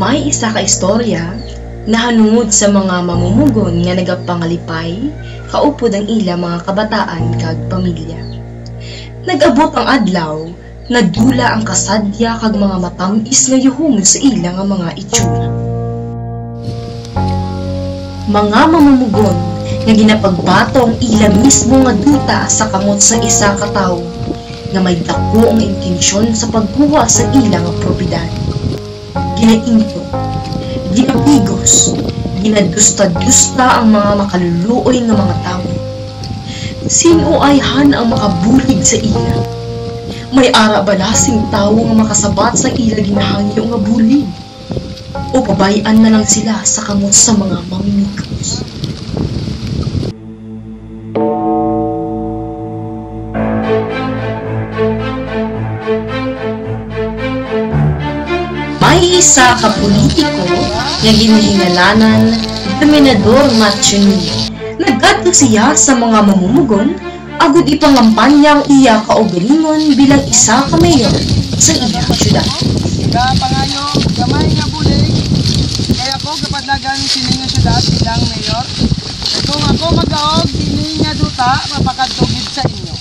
May isa ka istorya na hanungod sa mga mamumugon nga nagapangalipay, kaupod ang ila mga kabataan kag pamilya. Nag-abot ang adlaw, nadula ang kasadya kag mga matamis nga yuhong sa ila nga mga itsura. Mga mamumugon nga ginapagbato ang ila mismo nga duta sa kamot sa isa ka tawo nga may dako ang intensyon sa pagkuha sa ila nga propiedad. Ginainto, ginapigos, ginadusta-dusta ang mga makaluluoy ng mga tao. Sinuayhan ang makabulig sa ila. May ara balasing tao nga makasabat sa ila ginahangyo nga bulig. O pabayaan na lang sila sa kamot sa mga mamimikos. May isa ka politiko nga ginahingalanan Dominador Machini. Nagkadto siya sa mga mamumugon agud ipangampanya ang iya kaugalingon bilang isa ka mayor sa iya syudad. Pangayo gamay nga bulig kaya ko kapadlagan sini nga syudad bilang mayor. Kung ako magaog sini nga duta mapakadtugid sa inyo.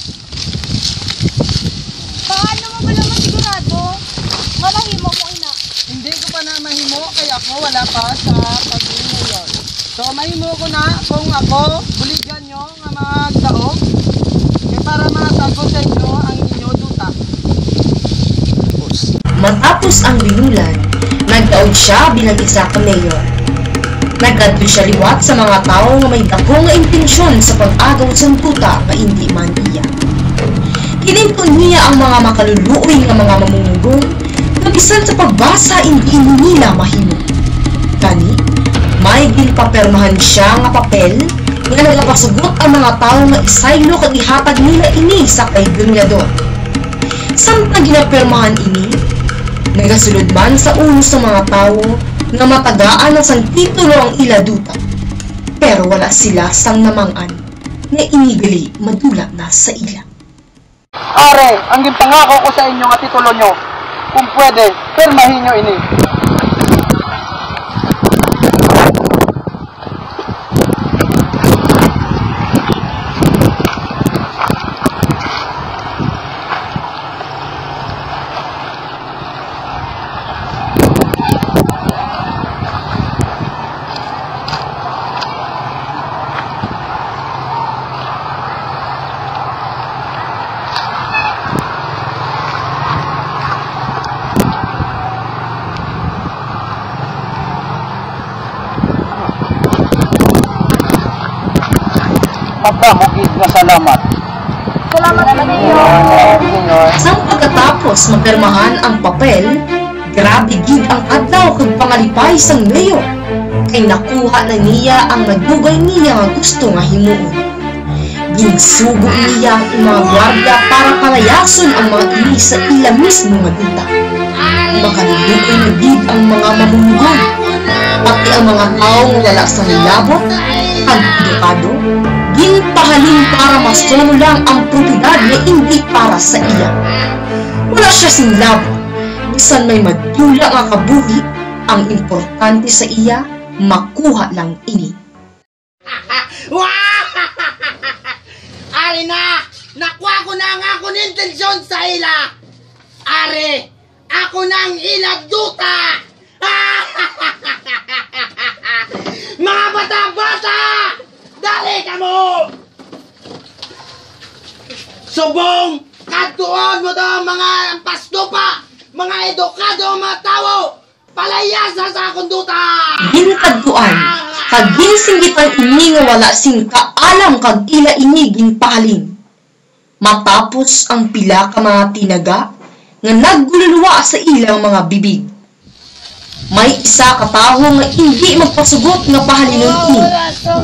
Paano mo ba naman sigurado? Malahimo mo ina. Hindi ko pa na mahimo kaya ako wala pa sa pagiging mayor. So mahimo ko na kung ako buligan nyo nga magdaog kaya para matagpo sa inyo ang inyo duta. Matapos ang binulan, nagdaog siya bilang isa ka mayor. Nagkadto siya liwat sa mga tao nga may dako nga intensyon sa pag-agaw sa tuta pa hindi man iya. Kininton niya ang mga makaluluoy nga mga mamumugon na bisan sa pagbasa hindi nila mahimo. Gani, may ginpapermahan siya nga papel nga nagapasugot ang mga tao nga isaylo kag ihatag nila ini sa kay gobernador. Samtang ginapermahan ini, nagasulod man sa ulo sa mga tao nga matagaan na sang titulo ang ila duta. Pero wala sila sang namangan nga inigali madula na sa ila. Are, ang ginpangako ko sa inyo nga titulo nyo. Kung pwede, permahin nyo ini. Magdamugid nga salamat. Salamat sa Mayor. Sa pagkatapos mapirmahan ang papel, grabe gid ang adlaw kag pangalipay sang mayor. Kay nakuha na niya ang nagdugay niya nga gusto nga himuon. Ginsugo niya ang mga gwardiya para palayason ang mga ini sa ila mismo nga duta. Makaluluoy na gid ang mga mamumugon, pati ang mga tao nga wala sa nilabot, kag edukado, ginpahalin para masolo lang ang propiedad na hindi para sa iya. Wala siya sinlabot, bisan may madula nga kabuhi, ang importante sa iya, makuha lang ini. Ari na! Nakuha ko na ang akong intensyon sa ila! Ari! Ako na ang ila duta! Mga bata-bata! Dali ka mo! Subong! Katuon mo to mga pastupa! Mga edukado mga tao! Palayasa sa akong duta! Ginkaduan, kag ginsinggitan ini nga wala sing kaalam kag ila ini ginpahalin. Matapos ang pila ka mga tinaga nga naggululuwa sa ilang mga bibig. May isa ka tawo nga hindi magpasugot nga pahalinon ini,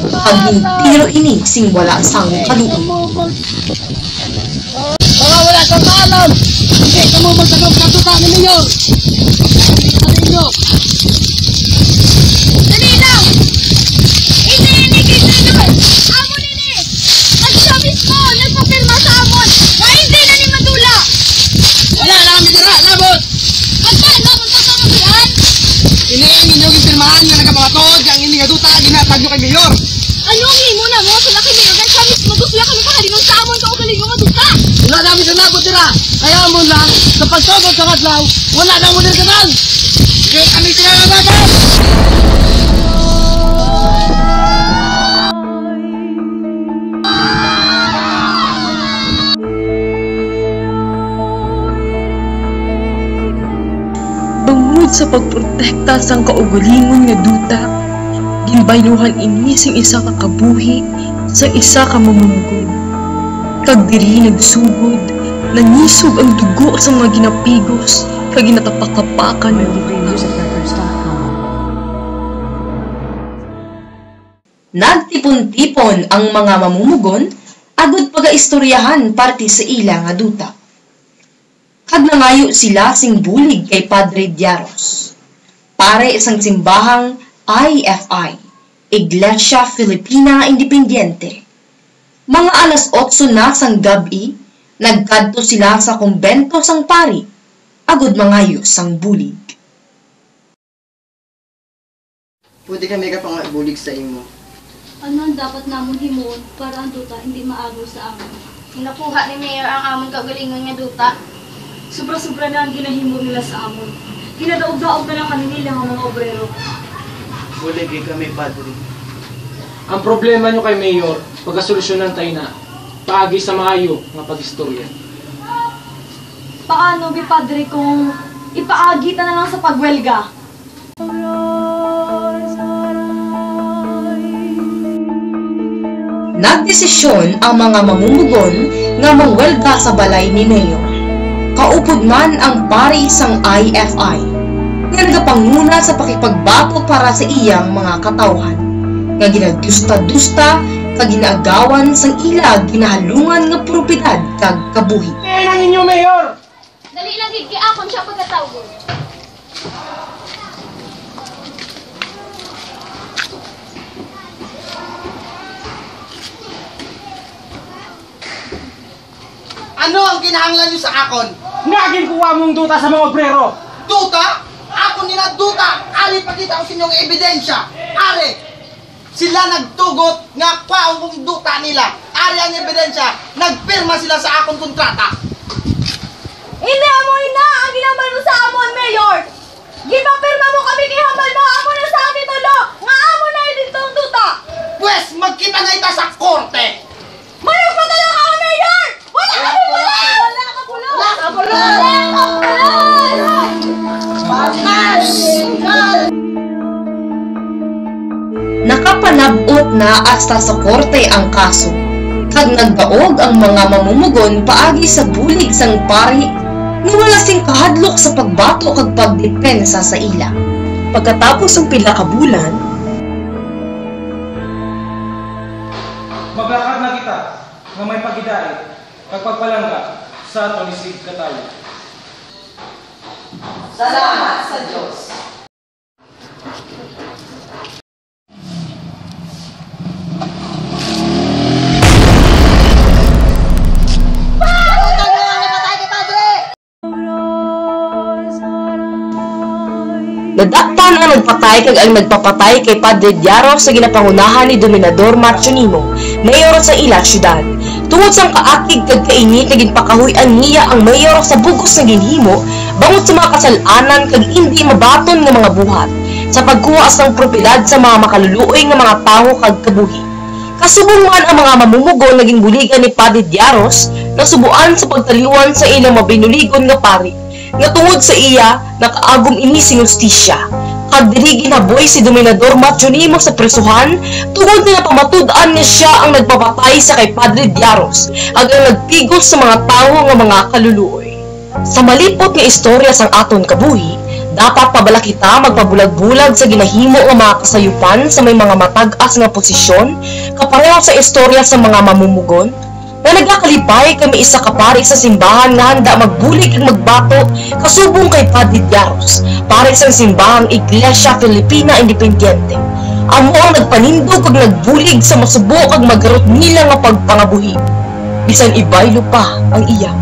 kag gintiro ini sing wala sang kaluoy. Mga wala kang alam! Hindi ka mo magsagot sa duta ni Mayor! Sabihin nyo! Dali lang! Ini kailangan! Amon ini! At siya mismo, nagpapirma sa amon na hindi na ni Madula! Wala na kami dira! Labot! At paano mo sa kamulian? Ini simbahan nga nagamangatuod yang ini nga duta ginatag nyo kay Mayor. Anong himo na mo sa laki mayor kay kamis mo gusto kami pakalingon sa amon ka ugaling mo duta. Wala namin sa nabot nila. Kaya mo lang, sa pagtugod sa kadlaw, wala na mo nila ganang. Kaya kami sila na natin. Bangod sa pagprotekta sang kaugalingon nga duta, ginbayluhan ini sing isa ka kabuhi sa isa ka mamumugod. Kag diri nagsugod, nangisog ang dugo sa mga ginapigos kag ginatapakapakan ng Nagtipon-tipon ang mga mamumugon agud pagaistoryahan parte sa ila nga duta. Kag nangayo sila sing bulig kay Padre Diaros. Pare isang simbahang IFI, Iglesia Filipina Independiente. Mga alas 8 na sang gabi, nagkadto sila sa kumbento sang pari, agud mangayo sang bulig. Pwede kami ka pang bulig sa imo. Ano ang dapat namon himuon para ang duta hindi maagaw sa amon? Nakuha ni Mayor ang amon kagalingon nga duta. Sobra-sobra na ang ginahimo nila sa amon. Kinadaog-daog na lang kanila ang mga obrero. Bulig kami, Padre. Ang problema nyo kay Mayor, pagkasolusyonan tayo na, paagi sa maayo nga pag-istorya. Paano, Padre, kung ipaagi ta na lang sa pagwelga? Nagdesisyon ang mga mamumugon nga mangwelga sa balay ni Mayor. Kaupod man ang pari sang IFI nga nagapanguna sa pakipagbato para sa iyang mga katawhan nga ginadusta-dusta kag ginaagawan sang ila ginahalungan nga propiedad kag kabuhi. Kaya ninyo, Mayor! Dali lang gid kay akon siya pagkatawgon. Ano ang kinahanglan nyo sa akon? Ngagin kuha mong duta sa mga obrero! Duta? Ako nila duta! Ari pakita ko sa inyong ebidensya! Ari! Sila nagtugot nga kwaong kong duta nila! Ari ang ebidensya! Nagpirma sila sa akong kontrata! Hindi amoy na ang ginambal mo sa amon, Mayor! Gipapirma mo kami kay hambal mo amon na sa akin titulo! Nga amon na dito ang duta! Pwes, magkita na ita sa korte! Mayroon pa talaga ako, Mayor! Wala ka pula! Wala ka pula! Wala ka pula! Nakapanabot na hasta sa korte ang kaso, kag nagdaog ang mga mamumugon paagi sa bulig sang pari nga wala sing kahadlok sa pagbato kag pagdepensa sa ila. Pagkatapos ng pila ka bulan, Maglakad na kita, nga may pagidait, kag pagpalangga, sa tonisig katayo. Salamat sa Diyos. Nadakpan ang nagpatay kag ang nagpapatay kay Padre Diaros sa ginapangunahan ni Dominador Marcionimo, mayor sa ila syudad. Tungod sang kaakig kag kainit nga ginpakahuy-an niya ang mayor sa bugos nga ginhimo bangod sa mga kasalanan kag hindi mabaton nga mga buhat sa pagkuha sang propiedad sa mga makaluluoy nga mga tawo kag kabuhi. Kasubong man ang mga mamumugo naging buligan ni Padre Diaros na subuan sa pagtaliwan sa ilang mabinuligon nga pari nga tungod sa iya nakaagom ini sing justisya. Kag diri ginaboy si Dominador Marcionimo sa presuhan tungod nga pamatud-an nga siya ang nagpapatay sa kay Padre Diaros ag ang nagpigos sa mga tawo nga mga kaluluoy. Sa malipot nga istorya sang aton kabuhi, dapat pabala kita magpabulag-bulag sa ginahimo nga mga kasayupan sa may mga matag-as nga posisyon kapareho sa istorya sa mga mamumugon na nagakalipay kami isa ka pari sa simbahan nga handa magbulig ug magbato kasubong kay Padre Diaros, pari sa simbahang Iglesia Filipina Independiente. Amo ang nagpanindog ug nagbulig sa masubo kag magarot nila nga pagpangabuhi. Bisan ibaylo pa ang iya.